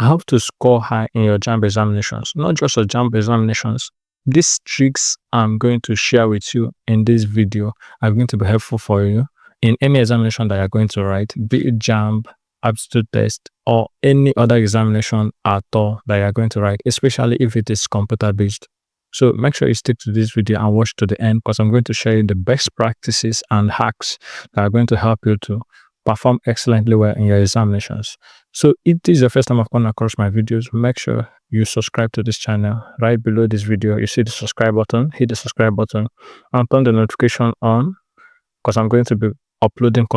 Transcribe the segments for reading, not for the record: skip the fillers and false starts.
how to score high in your JAMB examinations. Not just your JAMB examinations. These tricks I'm going to share with you in this video are going to be helpful for you in any examination that you're going to write, be it JAMB, aptitude test, or any other examination at all that you're going to write, especially if it is computer based. So make sure you stick to this video and watch to the end, because I'm going to share you the best practices and hacks that are going to help you to perform excellently well in your examinations. So if this is your first time I've come across my videos, make sure you subscribe to this channel. Right below this video, you see the subscribe button. Hit the subscribe button and turn the notification on, because I'm going to be uploading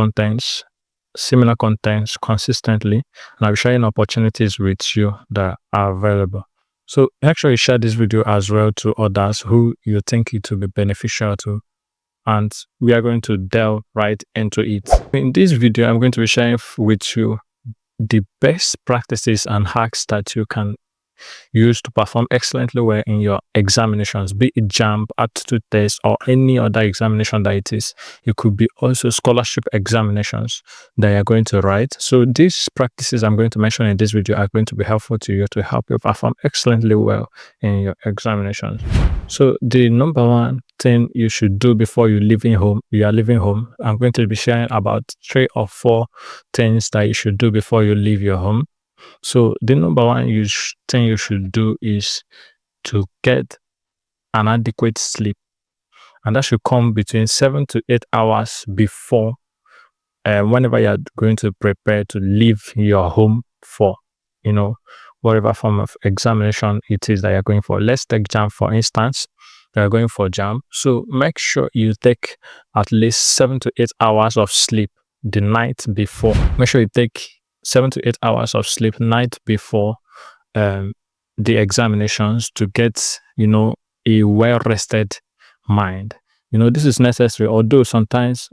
similar contents consistently, and I'll be sharing opportunities with you that are available. So make sure you share this video as well to others who you think it will be beneficial to, and we are going to delve right into it. In this video, I'm going to be sharing with you the best practices and hacks that you can use to perform excellently well in your examinations, be it JAMB, aptitude test, or any other examination that it is. It could be also scholarship examinations that you're going to write. So these practices I'm going to mention in this video are going to be helpful to you to help you perform excellently well in your examinations. So the number one thing you should do before you are leaving home, I'm going to be sharing about 3 or 4 things that you should do before you leave your home. So the number one thing you should do is to get an adequate sleep, and that should come between 7 to 8 hours before whenever you are going to prepare to leave your home for, whatever form of examination it is that you're going for. Let's take JAMB for instance. You're going for JAMB, so make sure you take at least 7 to 8 hours of sleep the night before. Make sure you take 7 to 8 hours of sleep night before the examinations to get, a well-rested mind. This is necessary, although sometimes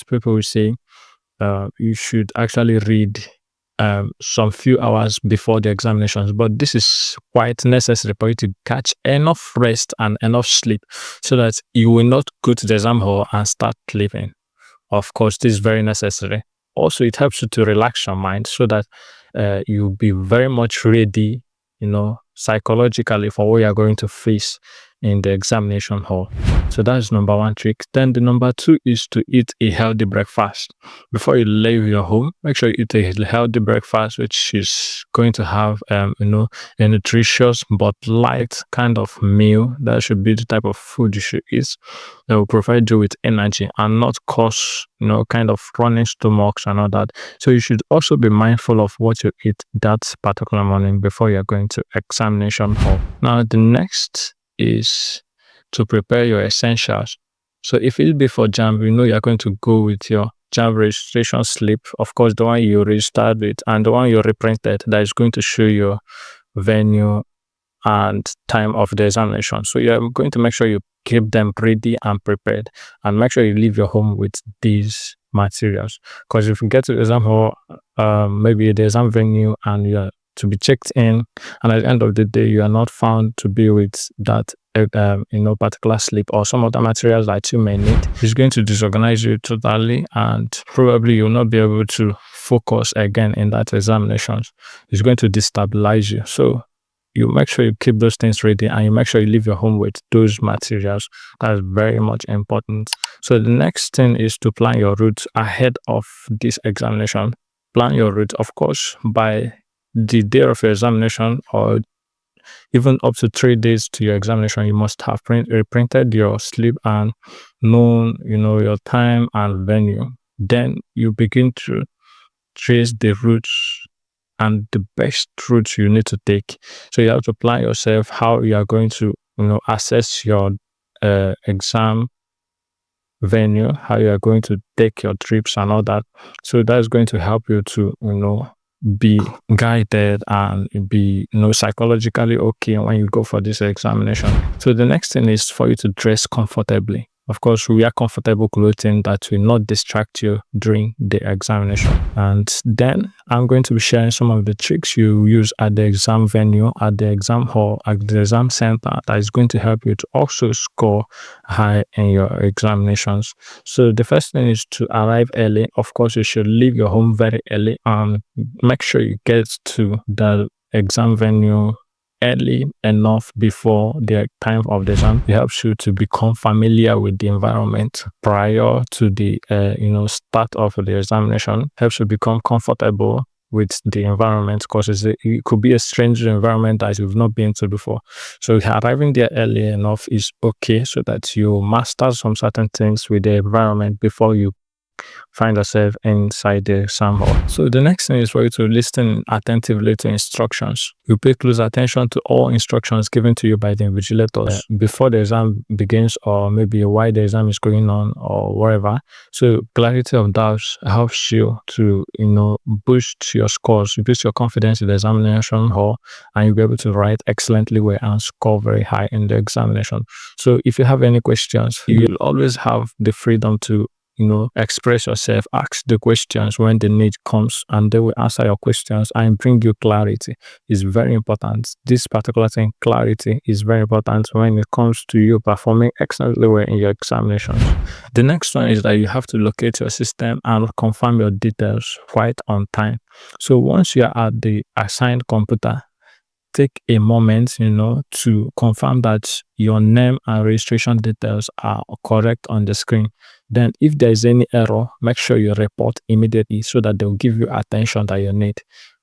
people will say you should actually read some few hours before the examinations, but this is quite necessary for you to catch enough rest and enough sleep so that you will not go to the exam hall and start sleeping. Of course, this is very necessary. Also, it helps you to relax your mind so that you'll be very much ready, psychologically for what you're going to face in the examination hall. So that's number one trick. Then the number 2 is to eat a healthy breakfast. Before you leave your home, make sure you eat a healthy breakfast, which is going to have, a nutritious but light kind of meal. That should be the type of food you should eat that will provide you with energy and not cause, kind of running stomachs and all that. So you should also be mindful of what you eat that particular morning before you're going to examination hall. Now, the next is to prepare your essentials. So if it be for JAMB, you're going to go with your JAMB registration slip, of course, the one you registered with and the one you reprinted, that is going to show your venue and time of the examination. So you're going to make sure you keep them ready and prepared, and make sure you leave your home with these materials, because if you get to the exam hall, maybe the exam venue, and you're to be checked in, and at the end of the day you are not found to be with that particular slip or some other materials that you may need, it's going to disorganize you totally, and probably you'll not be able to focus again in that examination. It's going to destabilize you. So you make sure you keep those things ready, and you make sure you leave your home with those materials. That's very much important. So the next thing is to plan your route ahead of this examination. Plan your route, of course, by the day of your examination, or even up to 3 days to your examination. You must have reprinted your slip and known, your time and venue. Then you begin to trace the routes and the best routes you need to take. So you have to plan yourself how you are going to, assess your exam venue, how you are going to take your trips and all that. So that's going to help you to, be guided and be, psychologically okay when you go for this examination. So the next thing is for you to dress comfortably. Of course, wear comfortable clothing that will not distract you during the examination. And then I'm going to be sharing some of the tricks you use at the exam venue, at the exam hall, at the exam center that is going to help you to also score high in your examinations. So the first thing is to arrive early. Of course, you should leave your home very early and make sure you get to the exam venue early enough before the time of the exam. It helps you to become familiar with the environment prior to the start of the examination. Helps you become comfortable with the environment, because it could be a strange environment that you've not been to before. So arriving there early enough is okay, so that you master some certain things with the environment before you find yourself inside the exam hall. So the next thing is for you to listen attentively to instructions. You pay close attention to all instructions given to you by the invigilators before the exam begins, or maybe while the exam is going on, or whatever. So clarity of doubts helps you to boost your scores, boost your confidence in the examination hall, and you'll be able to write excellently well and score very high in the examination. So if you have any questions, you'll always have the freedom to express yourself, ask the questions when the need comes, and they will answer your questions and bring you clarity. It's very important. This particular thing, clarity, is very important when it comes to you performing excellently well in your examinations. The next one is that you have to locate your system and confirm your details quite on time. So once you are at the assigned computer, take a moment, to confirm that your name and registration details are correct on the screen. Then if there is any error, make sure you report immediately so that they'll give you attention that you need.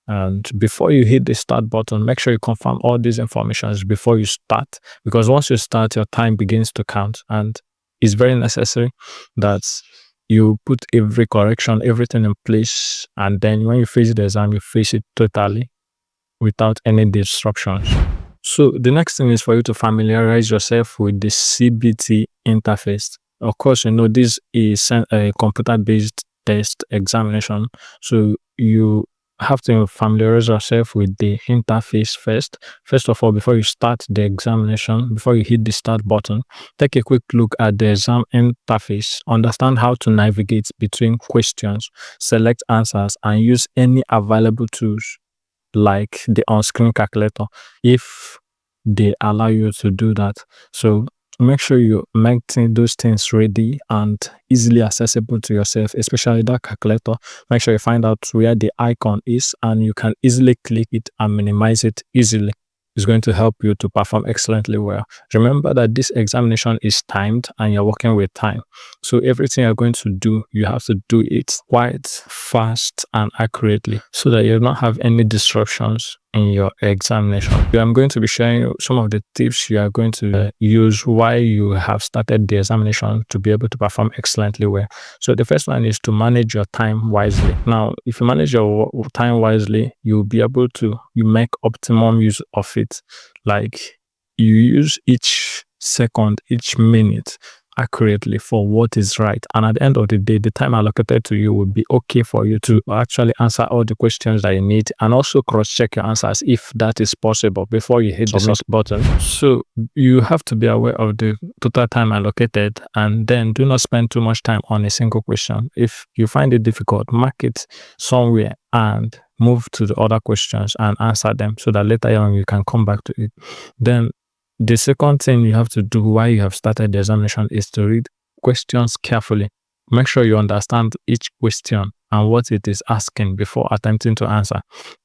And before you hit the start button, make sure you confirm all these informations before you start, because once you start, your time begins to count, and it's very necessary that you put every correction, everything in place, and then when you face the exam, you face it totally without any disruptions. So the next thing is for you to familiarize yourself with the CBT interface. Of course, this is a computer-based test examination. So you have to familiarize yourself with the interface first. First of all, before you start the examination, before you hit the start button, take a quick look at the exam interface. Understand how to navigate between questions, select answers, and use any available tools like the on-screen calculator if they allow you to do that. So make sure you make those things ready and easily accessible to yourself, especially that calculator. Make sure you find out where the icon is and you can easily click it and minimize it easily. It's going to help you to perform excellently well. Remember that this examination is timed and you're working with time. So everything you're going to do, you have to do it quite fast and accurately so that you do not have any disruptions in your examination. I'm going to be sharing you some of the tips you are going to use while you have started the examination to be able to perform excellently well. So the first one is to manage your time wisely. Now, if you manage your time wisely, you'll be able to make optimum use of it. Like you use each second, each minute accurately for what is right, and at the end of the day, the time allocated to you will be okay for you to actually answer all the questions that you need, and also cross-check your answers if that is possible before you hit the submit button. So you have to be aware of the total time allocated, and then do not spend too much time on a single question. If you find it difficult, mark it somewhere and move to the other questions and answer them so that later on you can come back to it. Then the second thing you have to do while you have started the examination is to read questions carefully. Make sure you understand each question and what it is asking before attempting to answer.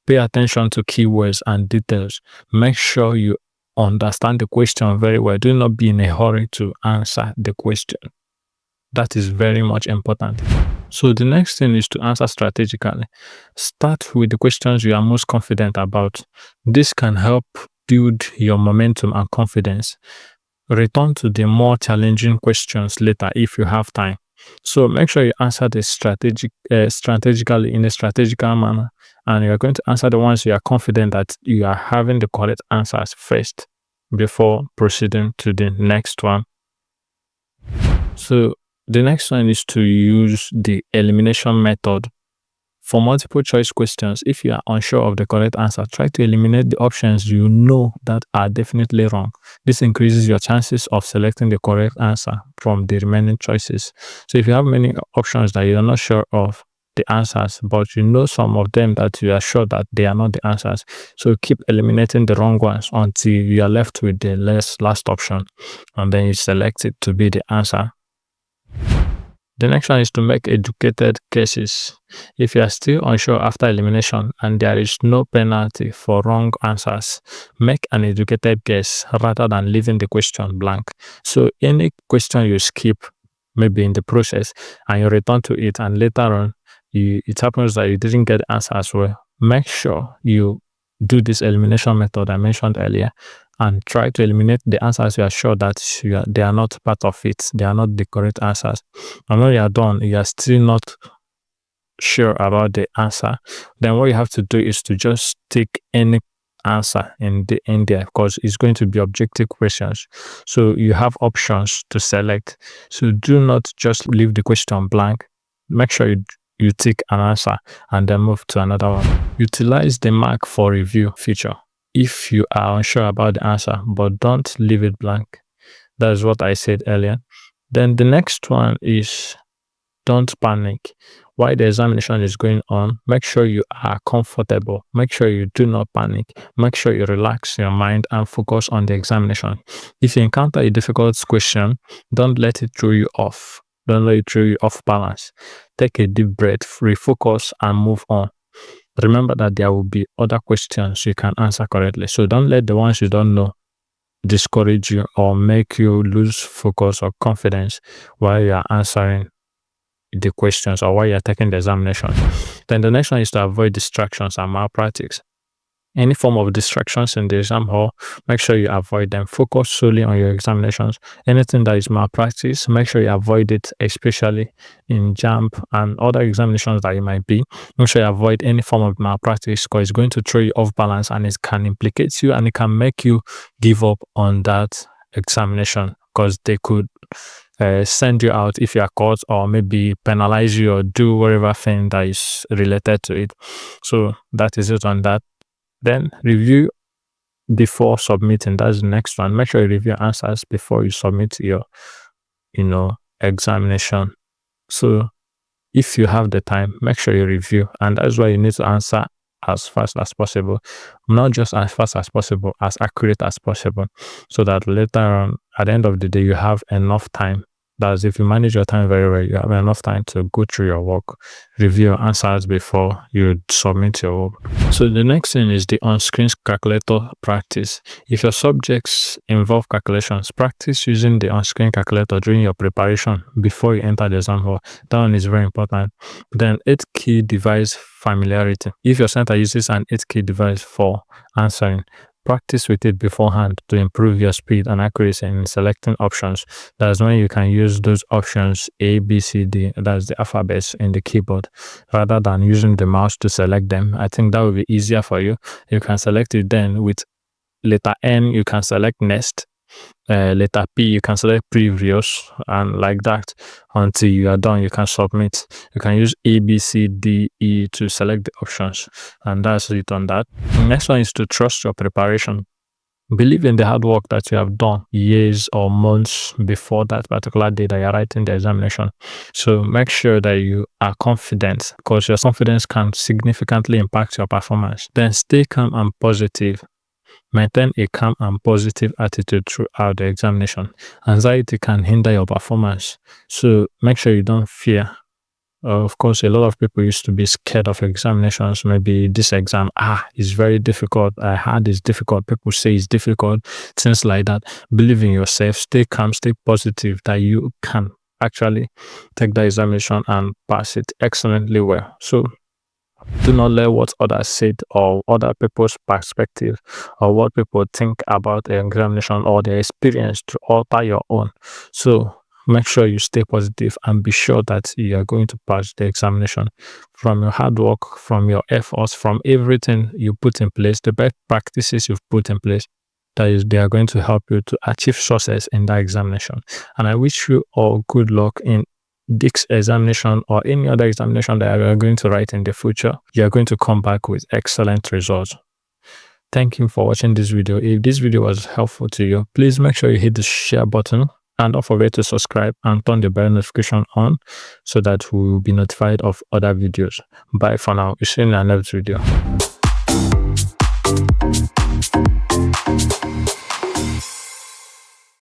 Pay attention to keywords and details. Make sure you understand the question very well. Do not be in a hurry to answer the question. That is very much important. So the next thing is to answer strategically. Start with the questions you are most confident about. This can help build your momentum and confidence. Return to the more challenging questions later if you have time. So make sure you answer the strategically in a strategical manner, and you're going to answer the ones you are confident that you are having the correct answers first before proceeding to the next one. So the next one is to use the elimination method For multiple choice questions, if you are unsure of the correct answer, try to eliminate the options you know that are definitely wrong. This increases your chances of selecting the correct answer from the remaining choices. So if you have many options that you are not sure of the answers, but you know some of them that you are sure that they are not the answers, so keep eliminating the wrong ones until you are left with the last option, and then you select it to be the answer. The next one is to make educated guesses. If you are still unsure after elimination and there is no penalty for wrong answers, make an educated guess rather than leaving the question blank. So any question you skip, maybe in the process, and you return to it, and later on, it happens that you didn't get the answer as well, make sure you do this elimination method I mentioned earlier and try to eliminate the answers you are sure that they are not part of it. They are not the correct answers. And when you are done, you are still not sure about the answer, then what you have to do is to just take any answer in there, because it's going to be objective questions. So you have options to select. So do not just leave the question blank. Make sure you take an answer and then move to another one. Utilize the mark for review feature if you are unsure about the answer, but don't leave it blank. That's what I said earlier. Then the next one is don't panic. While the examination is going on, make sure you are comfortable. Make sure you do not panic. Make sure you relax your mind and focus on the examination. If you encounter a difficult question, don't let it throw you off. Don't let it throw you off balance. Take a deep breath, refocus, and move on. Remember that there will be other questions you can answer correctly. So don't let the ones you don't know discourage you or make you lose focus or confidence while you are answering the questions or while you're taking the examination. Then the next one is to avoid distractions and malpractice. Any form of distractions in the exam hall, make sure you avoid them. Focus solely on your examinations. Anything that is malpractice, make sure you avoid it, especially in JAMB and other examinations that you might be. Make sure you avoid any form of malpractice, because it's going to throw you off balance and it can implicate you and it can make you give up on that examination, because they could send you out if you are caught, or maybe penalize you or do whatever thing that is related to it. So that is it on that. Then review before submitting. That's the next one. Make sure you review answers before you submit your examination. So if you have the time, make sure you review, and that's why you need to answer as fast as possible. Not just as fast as possible, as accurate as possible, so that later on at the end of the day you have enough time. That's if you manage your time very well, you have enough time to go through your work, review your answers before you submit your work. So the next thing is the on-screen calculator practice. If your subjects involve calculations, practice using the on-screen calculator during your preparation before you enter the exam hall. That one is very important. Then 8-key device familiarity. If your center uses an 8-key device for answering, practice with it beforehand to improve your speed and accuracy in selecting options. That's when you can use those options A, B, C, D, that's the alphabets in the keyboard, rather than using the mouse to select them. I think that will be easier for you. You can select it then with letter N, you can select next. Letter P, you can select previous, and like that until you are done. You can submit. You can use A, B, C, D, E to select the options, and that's it on that. The next one is to trust your preparation. Believe in the hard work that you have done years or months before that particular day that you're writing the examination. So make sure that you are confident, because your confidence can significantly impact your performance. Then stay calm and positive. Maintain a calm and positive attitude throughout the examination. Anxiety can hinder your performance, so make sure you don't fear. Of course, a lot of people used to be scared of examinations. Maybe this exam, is very difficult. I heard it's difficult. People say it's difficult. Things like that. Believe in yourself. Stay calm. Stay positive that you can actually take the examination and pass it excellently well. So do not let what others said or other people's perspective or what people think about the examination or their experience to alter your own. So make sure you stay positive and be sure that you are going to pass the examination. From your hard work, from your efforts, from everything you put in place, the best practices you've put in place, that is, they are going to help you to achieve success in that examination. And I wish you all good luck in this examination or any other examination that you are going to write in the future, you are going to come back with excellent results. Thank you for watching this video. If this video was helpful to you, please make sure you hit the share button and don't forget to subscribe and turn the bell notification on so that we will be notified of other videos. Bye for now. We'll see you in our next video.